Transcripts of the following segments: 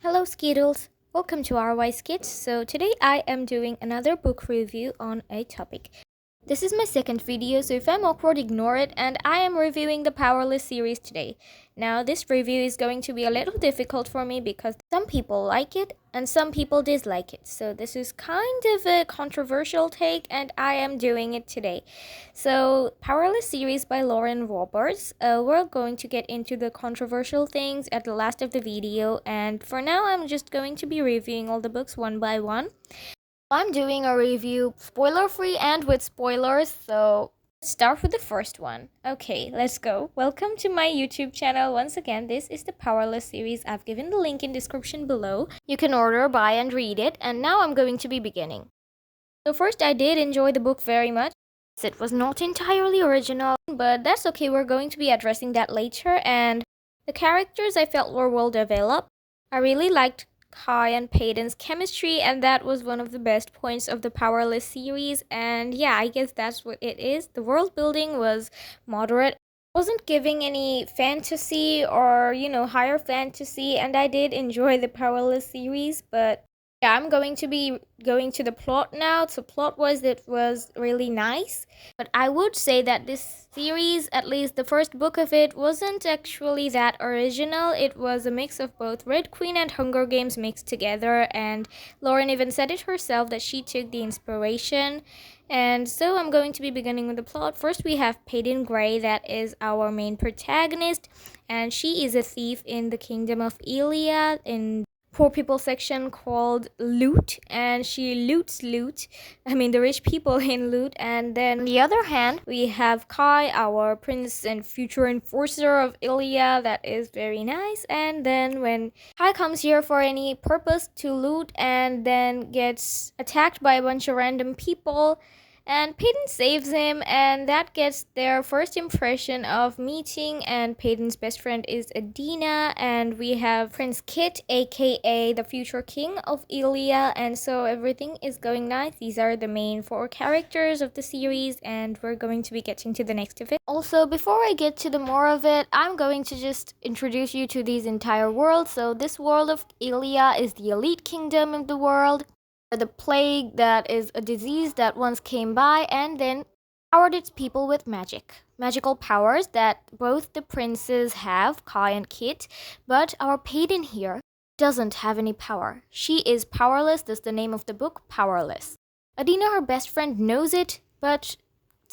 Hello Skittles, welcome to RY Skits. So today I am doing another book review on a topic. This is my second video, so if I'm awkward, ignore it, and I am reviewing the Powerless series today. Now this review is going to be a little difficult for me because some people like it and some people dislike it. So this is kind of a controversial take and I am doing it today. So Powerless series by Lauren Roberts. We're going to get into the controversial things at the last of the video, and for now I'm just going to be reviewing all the books one by one. I'm doing a review spoiler-free and with spoilers, so let's start with the first one. Okay, let's go. Welcome to my YouTube channel. Once again, this is the Powerless series. I've given the link in description below. You can order, buy, and read it. And now I'm going to be beginning. So first, I did enjoy the book very much. It was not entirely original, but that's okay. We're going to be addressing that later. And the characters I felt were well developed. I really liked Kai and Peyton's chemistry, and that was one of the best points of the Powerless series. And yeah, I guess that's what it is. The world building was moderate, wasn't giving any fantasy or higher fantasy, and I did enjoy the Powerless series. But yeah, I'm going to be going to the plot now. So plot-wise, it was really nice. But I would say that this series, at least the first book of it, wasn't actually that original. It was a mix of both Red Queen and Hunger Games mixed together. And Lauren even said it herself that she took the inspiration. And so I'm going to be beginning with the plot. First, we have Peyton Gray, that is our main protagonist. And she is a thief in the kingdom of Elia in poor people section called Loot, and she loots loot. I mean the rich people in Loot. And then on the other hand, we have Kai, our prince and future enforcer of Ilya. That is very nice. And then when Kai comes here for any purpose to loot and then gets attacked by a bunch of random people, and Peyton saves him, and that gets their first impression of meeting. And Peyton's best friend is Adina, and we have Prince Kit, aka the future king of Elia, and so everything is going nice. These are the main four characters of the series, and we're going to be getting to the next of it. Also, before I get to the more of it, I'm going to just introduce you to these entire worlds. So this world of Elia is the elite kingdom of the world. The plague, that is a disease that once came by and then powered its people with magical powers that both the princes have, Kai and Kit, but our Peyton here doesn't have any power. She is powerless. That's the name of the book, Powerless. Adina, her best friend, knows it, but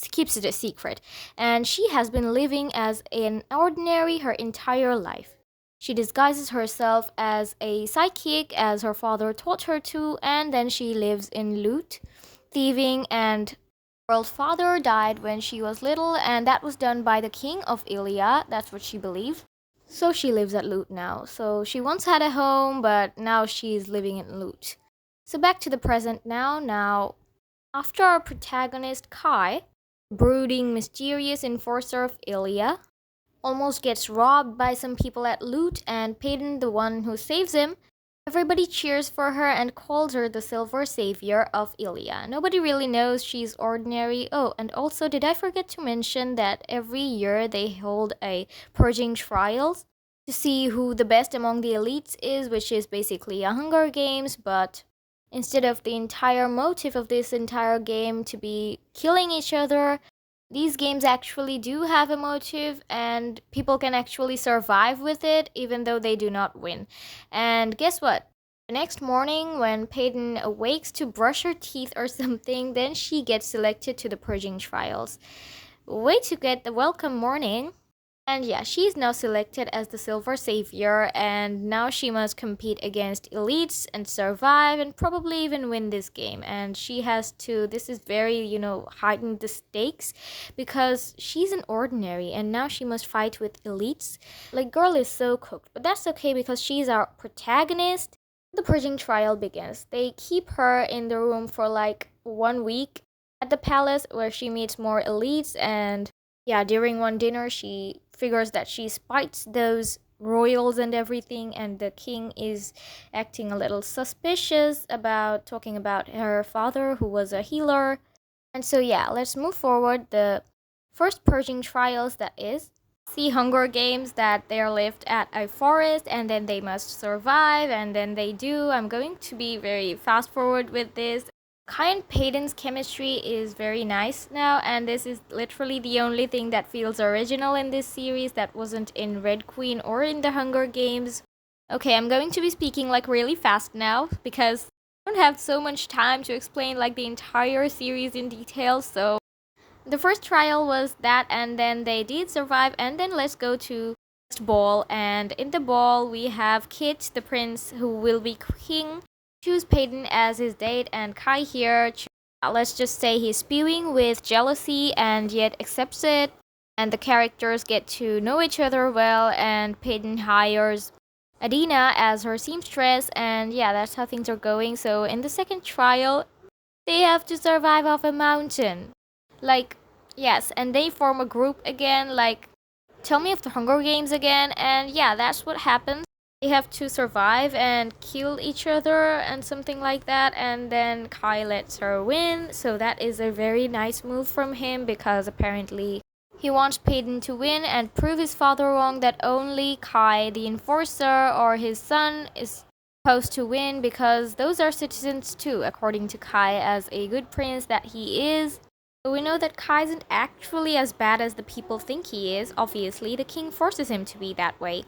keeps it a secret, and she has been living as an ordinary her entire life. She disguises herself as a psychic, as her father taught her to, and then she lives in Loot, thieving. And her old father died when she was little, and that was done by the king of Ilya. That's what she believed. So she lives at Loot now. So she once had a home, but now she's living in Loot. So back to the present now. Now, after our protagonist Kai, brooding, mysterious enforcer of Ilya, almost gets robbed by some people at Loot, and Peyton, the one who saves him, everybody cheers for her and calls her the Silver Savior of Ilya. Nobody really knows she's ordinary. Oh, and also, did I forget to mention that every year they hold a purging trials to see who the best among the elites is, which is basically a Hunger Games, but instead of the entire motive of this entire game to be killing each other, these games actually do have a motive, and people can actually survive with it even though they do not win. And guess what? The next morning, when Peyton awakes to brush her teeth or something, then she gets selected to the purging trials. Way to get the welcome morning. And yeah, she's now selected as the Silver Savior, and now she must compete against elites and survive and probably even win this game. And she has to, this is very, heightened the stakes because she's an ordinary and now she must fight with elites. Like, girl is so cooked, but that's okay because she's our protagonist. The purging trial begins. They keep her in the room for like 1 week at the palace where she meets more elites, and yeah, during one dinner, she figures that she spites those royals and everything, and the king is acting a little suspicious about talking about her father, who was a healer. And so yeah, let's move forward. The first purging trials, that is, see Hunger Games that they're left at a forest and then they must survive, and then they do. I'm going to be very fast forward with this. Kai and Peyton's chemistry is very nice now, and this is literally the only thing that feels original in this series that wasn't in Red Queen or in the Hunger Games. Okay, I'm going to be speaking like really fast now because I don't have so much time to explain like the entire series in detail. So the first trial was that, and then they did survive, and then let's go to the ball. And in the ball we have Kit, the prince who will be king, choose Peyton as his date, and Kai here, let's just say he's spewing with jealousy and yet accepts it, and the characters get to know each other well, and Peyton hires Adina as her seamstress, and yeah, that's how things are going. So in the second trial, they have to survive off a mountain. Like, yes, and they form a group again, like, tell me of the Hunger Games again, and yeah, that's what happens. They have to survive and kill each other and something like that, and then Kai lets her win, so that is a very nice move from him because apparently he wants Peyton to win and prove his father wrong that only Kai, the enforcer, or his son is supposed to win because those are citizens too, according to Kai, as a good prince that he is. So we know that Kai isn't actually as bad as the people think he is. Obviously, the king forces him to be that way.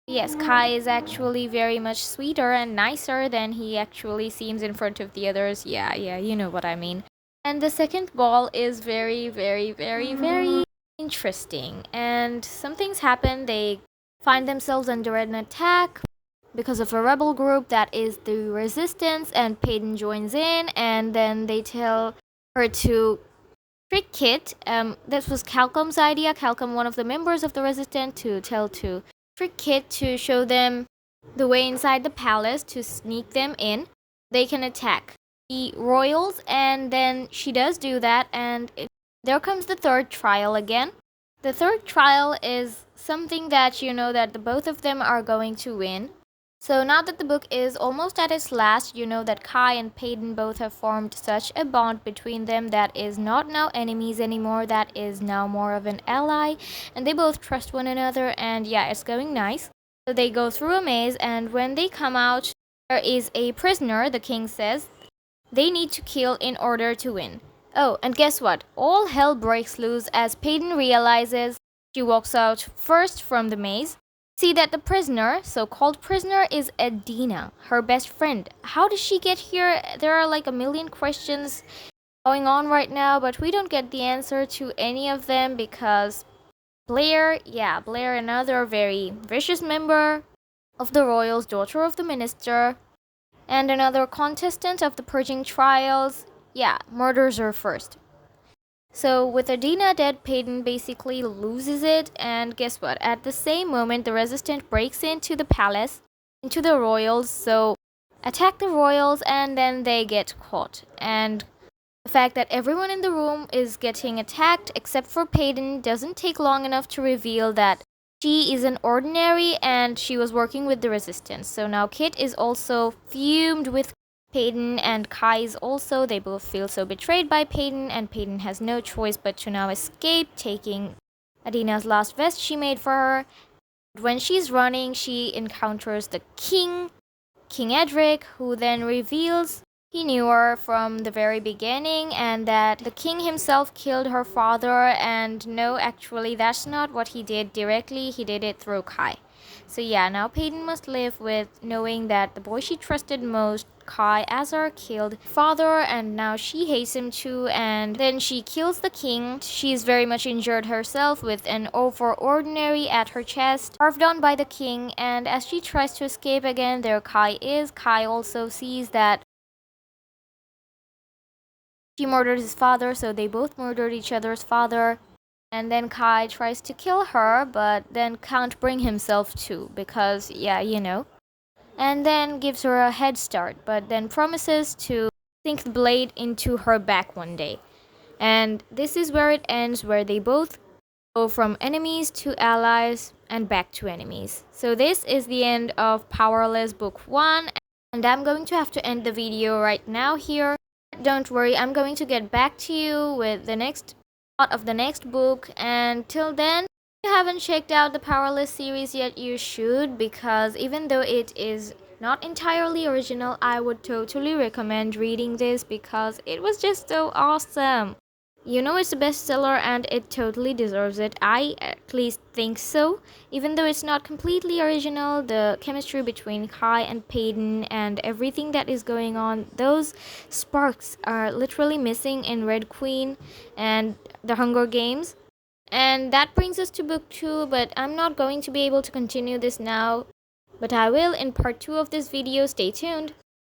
Yes, Kai is actually very much sweeter and nicer than he actually seems in front of the others. Yeah, you know what I mean. And the second ball is very, very, very, very interesting. And some things happen. They find themselves under an attack because of a rebel group that is the resistance, and Peyton joins in, and then they tell her to trick Kit. This was Calcom's idea. Calcom, one of the members of the resistance, to trick Kit to show them the way inside the palace to sneak them in. They can attack the royals, and then she does do that, and there comes the third trial again. The third trial is something that you know that the both of them are going to win. So now that the book is almost at its last, you know that Kai and Peyton both have formed such a bond between them that is not now enemies anymore, that is now more of an ally, and they both trust one another, and yeah, it's going nice. So they go through a maze, and when they come out, there is a prisoner, the king says, they need to kill in order to win. Oh, and guess what? All hell breaks loose as Peyton realizes she walks out first from the maze. See that the prisoner, so-called prisoner, is Adina, her best friend. How did she get here? There are like a million questions going on right now, but we don't get the answer to any of them because Blair, another very vicious member of the royals, daughter of the minister, and another contestant of the purging trials, murders her first. So with Adina dead, Peyton basically loses it, and guess what? At the same moment, the resistance breaks into the palace, into the royals, so attack the royals, and then they get caught. And the fact that everyone in the room is getting attacked except for Peyton doesn't take long enough to reveal that she is an ordinary and she was working with the resistance. So now Kit is also fumed with Peyton, and Kai's also. They both feel so betrayed by Peyton, and Peyton has no choice but to now escape, taking Adina's last vest she made for her. When she's running, she encounters the King Edric, who then reveals he knew her from the very beginning and that the king himself killed her father, and no, actually that's not what he did directly, he did it through Kai. So yeah, now Peyton must live with knowing that the boy she trusted most, Kai Azar, killed father, and now she hates him too, and then she kills the king. She's very much injured herself with an overordinary at her chest, carved on by the king, and as she tries to escape again, there Kai is. Kai also sees that she murdered his father, so they both murdered each other's father. And then Kai tries to kill her, but then can't bring himself to, because, and then gives her a head start, but then promises to sink the blade into her back one day. And this is where it ends, where they both go from enemies to allies and back to enemies. So this is the end of Powerless Book 1, and I'm going to have to end the video right now here. Don't worry, I'm going to get back to you with the next part of the next book, and till then, If you haven't checked out the Powerless series yet, you should, because even though it is not entirely original, I would totally recommend reading this because it was just so awesome. You know, it's a bestseller and it totally deserves it. I at least think so. Even though it's not completely original, the chemistry between Kai and Peyton and everything that is going on, those sparks are literally missing in Red Queen and The Hunger Games. And that brings us to book 2, but I'm not going to be able to continue this now. But I will in part 2 of this video. Stay tuned.